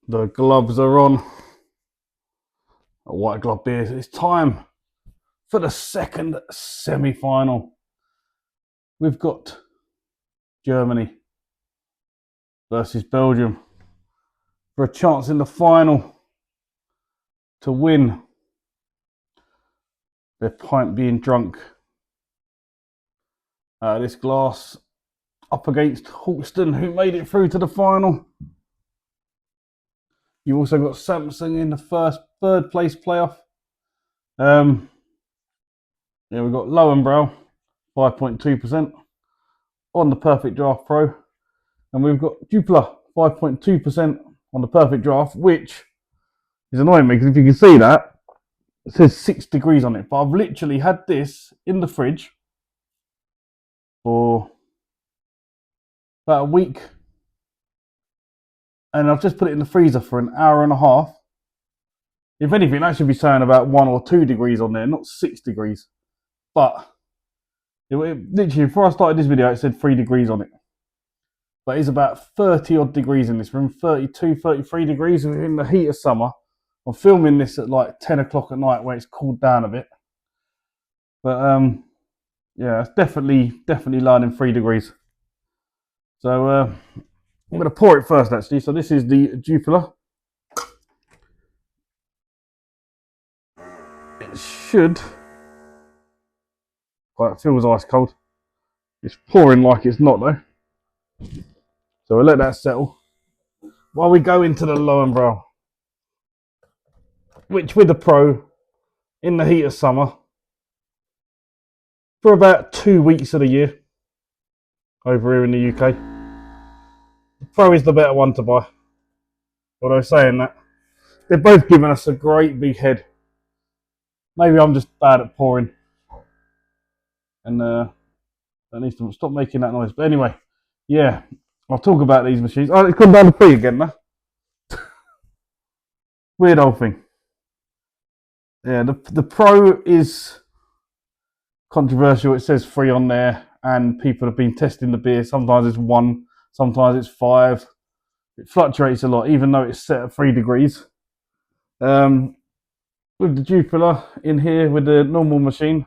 The gloves are on. White glove beers. It's time for the second semi-final. We've got Germany versus Belgium for a chance in the final to win their pint being drunk out of this glass, up against Hawkston, who made it through to the final. You've also got Samsung in the third place playoff. Yeah, we've got Lowenbrau 5.2% on the Perfect Draft Pro, and we've got Jupiler 5.2% on the Perfect Draft, which is annoying me because if you can see that, it says 6 degrees on it, but I've literally had this in the fridge for about a week, and I've just put it in the freezer for an hour and a half. If anything, that should be saying about 1 or 2 degrees on there, not 6 degrees. But literally, before I started this video, it said 3 degrees on it. But it's about 30 odd degrees in this room, 32, 33 degrees in the heat of summer. I'm filming this at like 10 o'clock at night where it's cooled down a bit. But yeah, it's definitely lower than 3 degrees. So I'm going to pour it first actually. So this is the Jupiler. It should, well, it feels ice cold. It's pouring like it's not though. So we'll let that settle while we go into the Lowenbrau, which with the Pro in the heat of summer for about 2 weeks of the year over here in the UK. The Pro is the better one to buy. Although saying that, they're both giving us a great big head. Maybe I'm just bad at pouring, and I need to stop making that noise. But anyway, yeah, I'll talk about these machines. Oh, it's gone down to 3 again now. Weird old thing. Yeah, the Pro is controversial. It says 3 on there, and people have been testing the beer. Sometimes it's 1, sometimes it's 5. It fluctuates a lot, even though it's set at 3 degrees. With the Jupiler in here with the normal machine,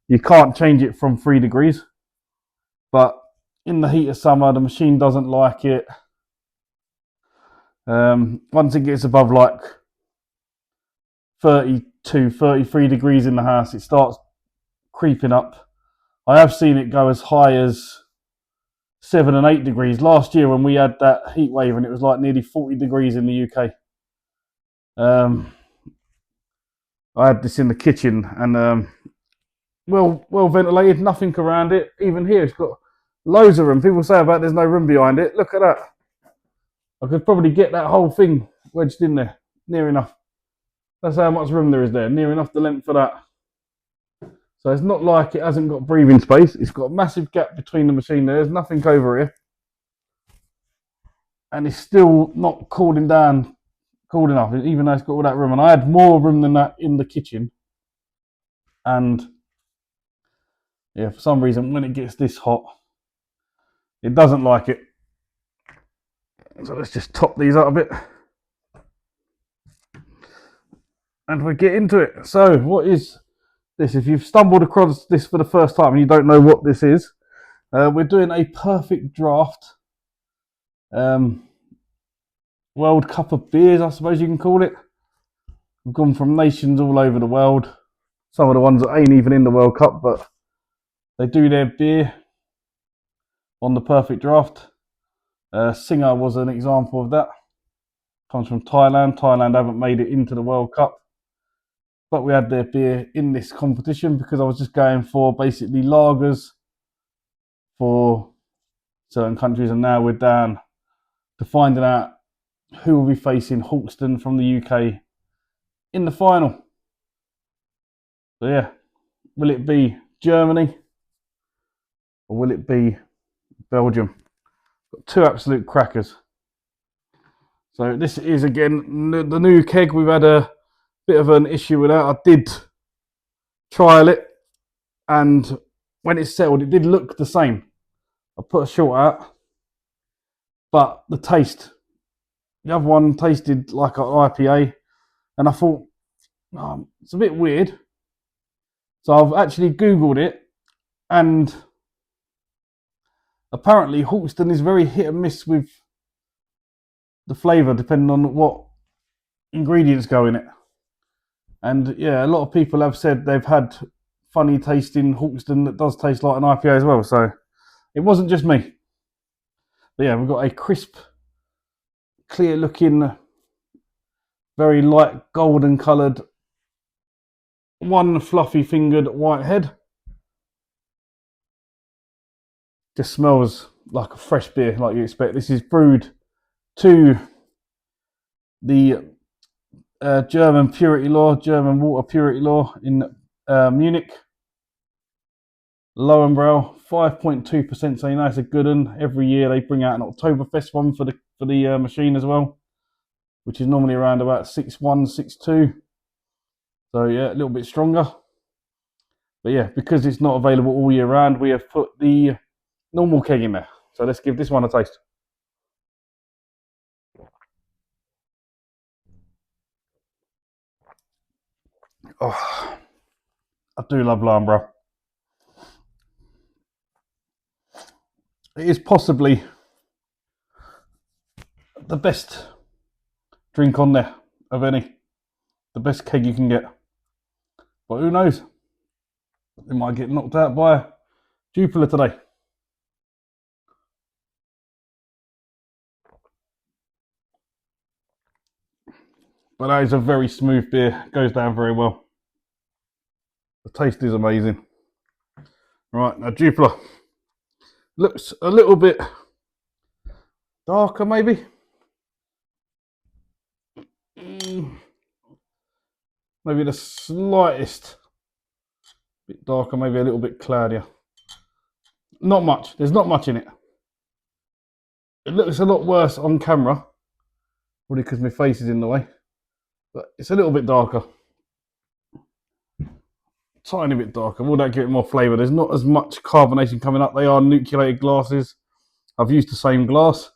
you can't change it from 3 degrees. But in the heat of summer, the machine doesn't like it. Once it gets above like 32, 33 degrees in the house, it starts creeping up. I have seen it go as high as 7 and 8 degrees. Last year when we had that heat wave and it was like nearly 40 degrees in the UK. I had this in the kitchen and well ventilated, nothing around it. Even here, it's got loads of room. People say about there's no room behind it. Look at that. I could probably get that whole thing wedged in there, near enough. That's how much room there is there, near enough the length for that. So it's not like it hasn't got breathing space. It's got a massive gap between the machine. There's nothing over here. And it's still not cooling down cold enough, even though it's got all that room. And I had more room than that in the kitchen. And yeah, for some reason, when it gets this hot, it doesn't like it. So let's just top these up a bit. And we get into it. So what is this? If you've stumbled across this for the first time and you don't know what this is, we're doing a perfect draft World Cup of beers, I suppose you can call it. We've gone from nations all over the world. Some of the ones that ain't even in the World Cup, but they do their beer on the perfect draft. Singer was an example of that. Comes from Thailand. Thailand haven't made it into the World Cup, but we had their beer in this competition because I was just going for basically lagers for certain countries, and now we're down to finding out who will be facing Hawkston from the UK in the final. So yeah, will it be Germany or will it be Belgium? Got 2 absolute crackers. So this is again the new keg. We've had a bit of an issue with that. I did trial it, and when it settled, it did look the same. I put a short out, but the taste The other one tasted like an IPA, and I thought, oh, it's a bit weird. So I've actually Googled it, and apparently Hawkston is very hit and miss with the flavour, depending on what ingredients go in it. And yeah, a lot of people have said they've had funny tasting Hawkston that does taste like an IPA as well. So it wasn't just me. But yeah, we've got a crisp, clear looking, very light golden coloured, one fluffy fingered white head. Just smells like a fresh beer, like you expect. This is brewed to the German purity law, German water purity law in Munich. Lowenbrau 5.2%, so you know it's a good one. Every year they bring out an Oktoberfest one for the machine as well, which is normally around about 6.1, 6.2. So yeah, a little bit stronger. But yeah, because it's not available all year round, we have put the normal keg in there. So let's give this one a taste. Oh, I do love Lowenbrau. It is possibly the best drink on there of any. The best keg you can get. But who knows? It might get knocked out by Jupiler today. But that is a very smooth beer. Goes down very well. The taste is amazing. Right, now Jupiler looks a little bit darker maybe. Maybe the slightest bit darker, maybe a little bit cloudier. Not much. There's not much in it. It looks a lot worse on camera, probably because my face is in the way. But it's a little bit darker. Tiny bit darker. Will that give it more flavour? There's not as much carbonation coming up. They are nucleated glasses. I've used the same glass.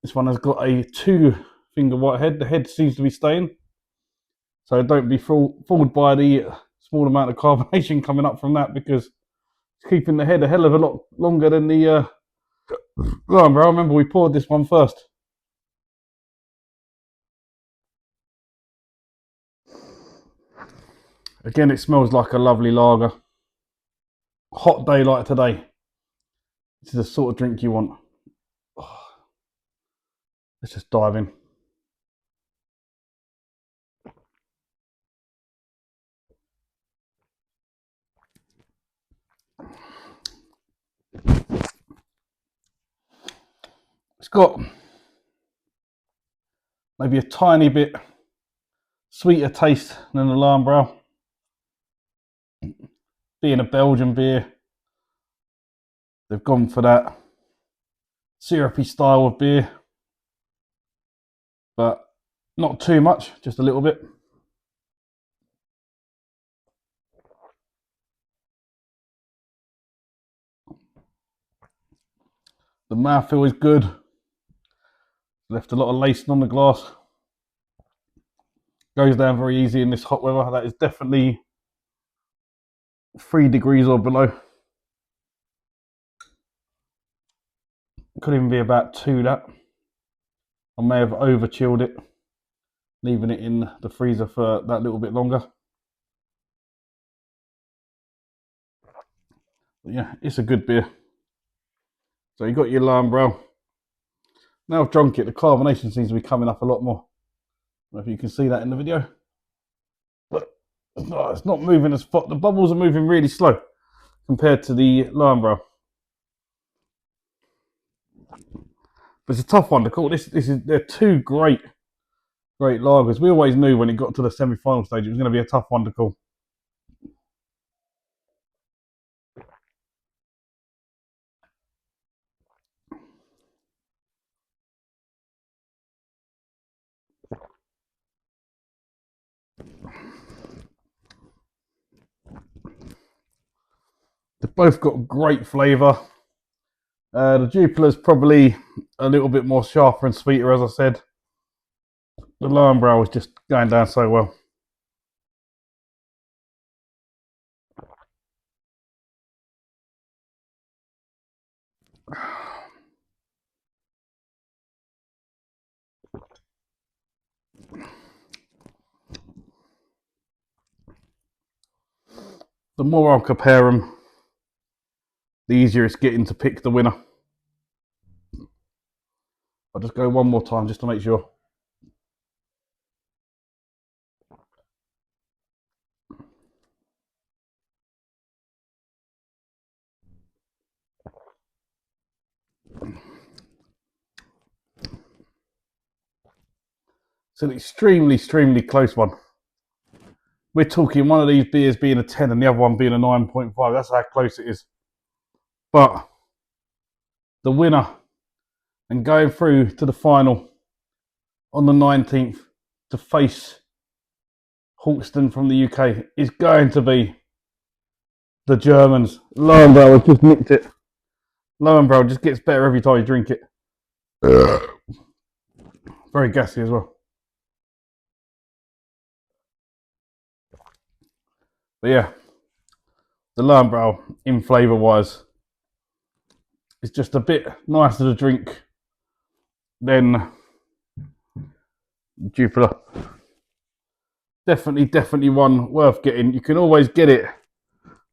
This one has got a 2-finger white head. The head seems to be staying. So don't be fooled by the small amount of carbonation coming up from that, because it's keeping the head a hell of a lot longer than the Lowenbrau. Remember, we poured this one first. Again, it smells like a lovely lager. Hot day like today, this is the sort of drink you want. Oh, let's just dive in. It's got maybe a tiny bit sweeter taste than the Lowenbrau. Being a Belgian beer, they've gone for that syrupy style of beer, but not too much, just a little bit. The mouthfeel is good. Left a lot of lacing on the glass. Goes down very easy in this hot weather. That is definitely 3 degrees or below. Could even be about 2 that. I may have over chilled it, leaving it in the freezer for that little bit longer. But yeah, it's a good beer. So you got your Lowenbrau. Now I've drunk it, the carbonation seems to be coming up a lot more. I don't know if you can see that in the video. But it's not moving as fast. The bubbles are moving really slow compared to the Lowenbrau. But it's a tough one to call. They're 2 great lagers. We always knew when it got to the semi-final stage it was going to be a tough one to call. They've both got great flavour. The Jupiler's probably a little bit more sharper and sweeter, as I said. The Lowenbrau is just going down so well. The more I'll compare them, the easier it's getting to pick the winner. I'll just go one more time just to make sure. It's an extremely close one. We're talking one of these beers being a 10 and the other one being a 9.5. That's how close it is. But the winner and going through to the final on the 19th to face Hawkston from the UK is going to be the Germans. Lowenbrau has just nicked it. Lowenbrau just gets better every time you drink it. Very gassy as well. But yeah, the Lowenbrau in flavour wise is just a bit nicer to drink than Jupiler. Definitely one worth getting. You can always get it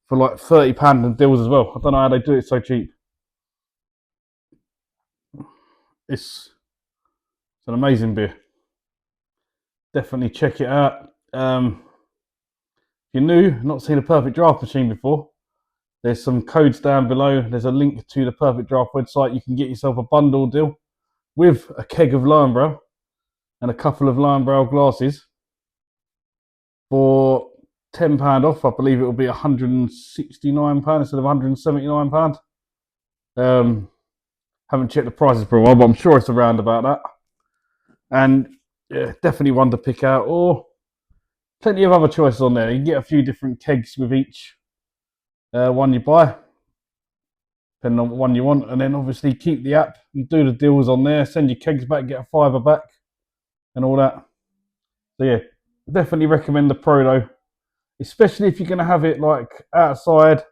for like £30 in deals as well. I don't know how they do it so cheap. It's an amazing beer. Definitely check it out. If you're new, not seen a Perfect Draft machine before, there's some codes down below. There's a link to the Perfect Draft website. You can get yourself a bundle deal with a keg of Lowenbrau and a couple of Lowenbrau glasses for £10 off. I believe it will be £169 instead of £179. Haven't checked the prices for a while, but I'm sure it's around about that. And yeah, definitely one to pick out, or plenty of other choices on there. You can get a few different kegs with each one you buy, depending on what one you want. And then obviously keep the app and do the deals on there. Send your kegs back, get a £5 back, and all that. So yeah, definitely recommend the Pro though, especially if you're going to have it like outside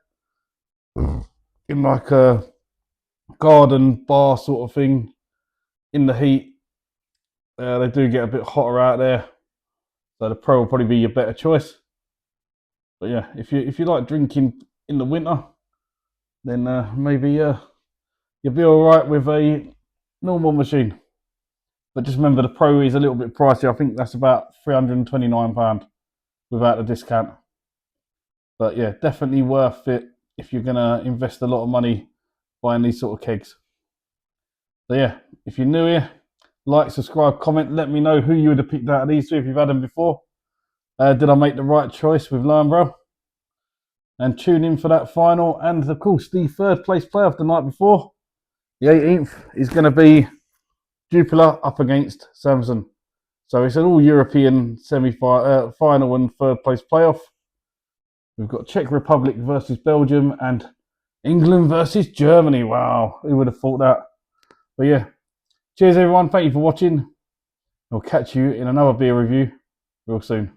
in like a garden bar sort of thing in the heat. They do get a bit hotter out there, so the Pro will probably be your better choice. But yeah, if you like drinking in the winter, then maybe you'll be all right with a normal machine. But just remember, the Pro is a little bit pricey. I think that's about £329 without the discount. But yeah, definitely worth it if you're gonna invest a lot of money buying these sort of kegs. So yeah, if you're new here, like, subscribe, comment, let me know who you would have picked out of these two if you've had them before. Did I make the right choice with Lowenbrau? And tune in for that final. And of course, the third place playoff the night before, the 18th, is going to be Jupiler up against Samson. So it's an all-European semi-final and third place playoff. We've got Czech Republic versus Belgium and England versus Germany. Wow, who would have thought that? But yeah, cheers everyone. Thank you for watching. I'll catch you in another beer review real soon.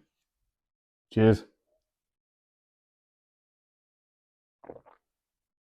Cheers.